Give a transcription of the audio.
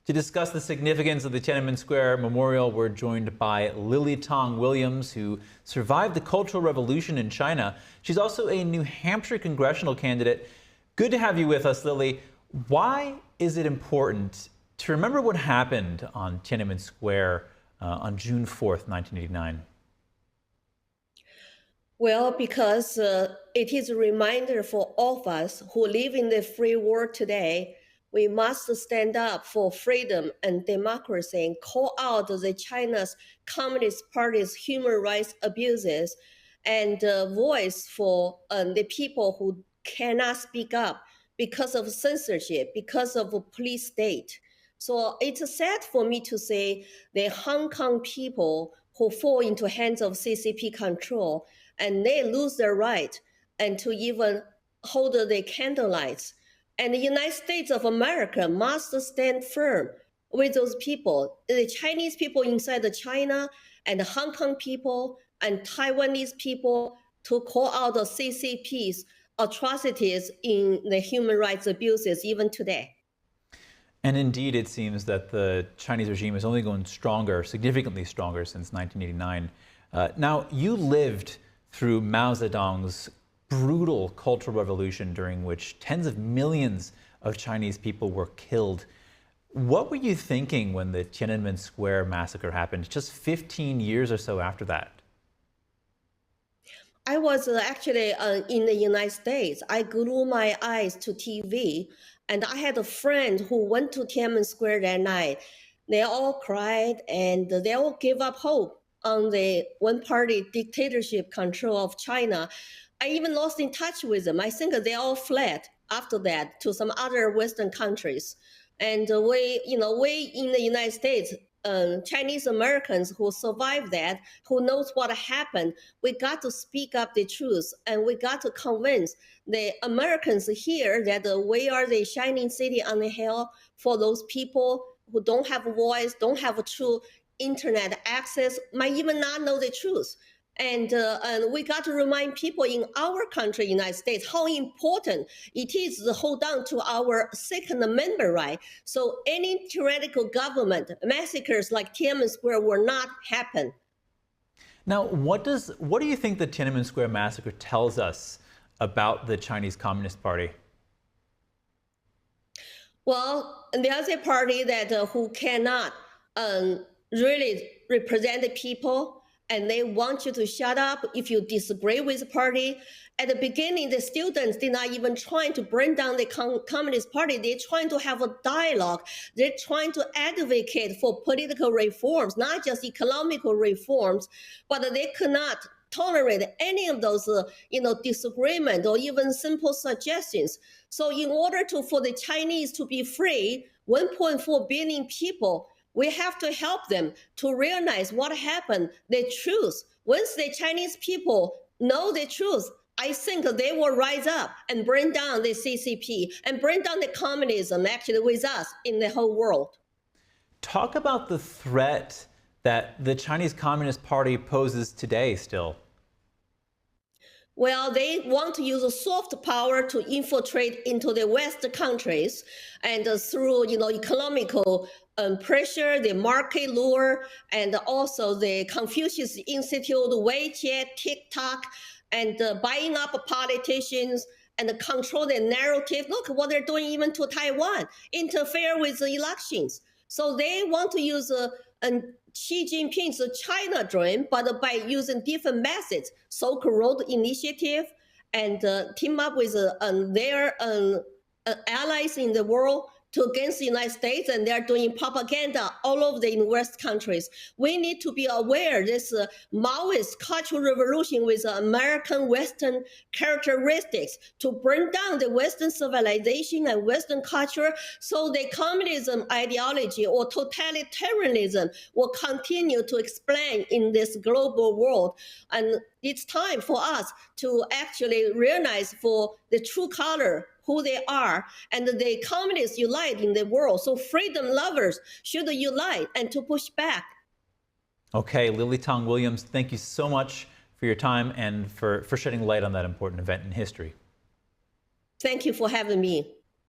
To discuss the significance of the Tiananmen Square Memorial, we're joined by Lily Tong Williams, who survived the Cultural Revolution in China. She's also a New Hampshire congressional candidate. Good to have you with us, Lily. Why is it important to remember what happened on Tiananmen Square on June 4th, 1989? Well, because it is a reminder for all of us who live in the free world today, we must stand up for freedom and democracy and call out the China's Communist Party's human rights abuses and voice for the people who cannot speak up because of censorship, because of a police state. So it's sad for me to say the Hong Kong people who fall into hands of CCP control and they lose their right and to even hold the candlelights. And the United States of America must stand firm with those people, the Chinese people inside China and the Hong Kong people and Taiwanese people, to call out the CCP's atrocities in the human rights abuses even today. And indeed, it seems that the Chinese regime has only grown stronger, significantly stronger, since 1989. Now, you lived through Mao Zedong's brutal cultural revolution during which tens of millions of Chinese people were killed. What were you thinking when the Tiananmen Square massacre happened, just 15 years or so after that? I was actually in the United States. I glued my eyes to TV, and I had a friend who went to Tiananmen Square that night. They all cried, and they all gave up hope on the one-party dictatorship control of China. I even lost in touch with them. I think they all fled after that to some other Western countries. And we in the United States, Chinese Americans who survived that, who knows what happened, we got to speak up the truth, and we got to convince the Americans here that we are the shining city on the hill for those people who don't have a voice, don't have a true internet access, might even not know the truth. And we got to remind people in our country, United States, how important it is to hold on to our Second Amendment right. So any tyrannical government, massacres like Tiananmen Square will not happen. Now, what do you think the Tiananmen Square massacre tells us about the Chinese Communist Party? Well, there's a party that who cannot really represent the people, and they want you to shut up if you disagree with the party. At the beginning, the students did not even try to bring down the Communist Party. They're trying to have a dialogue. They're trying to advocate for political reforms, not just economical reforms, but they could not tolerate any of those disagreement or even simple suggestions. So in order for the Chinese to be free, 1.4 billion people, we have to help them to realize what happened, the truth. Once the Chinese people know the truth, I think they will rise up and bring down the CCP and bring down the communism actually with us in the whole world. Talk about the threat that the Chinese Communist Party poses today still. Well, they want to use a soft power to infiltrate into the West countries, and through economical pressure, the market lure, and also the Confucius Institute, Weiqie, TikTok, and buying up politicians and control the narrative. Look what they're doing even to Taiwan, interfere with the elections. So they want to use Xi Jinping's China dream, but by using different methods, Silk Road Initiative, and team up with their allies in the world against the United States, and they're doing propaganda all over the West countries. We need to be aware this Maoist cultural revolution with American Western characteristics to bring down the Western civilization and Western culture, so the communism ideology or totalitarianism will continue to explain in this global world. And it's time for us to actually realize for the true color who they are, and the communists unite in the world. So freedom lovers should unite and to push back. Okay, Lily Tong Williams, thank you so much for your time and for shedding light on that important event in history. Thank you for having me.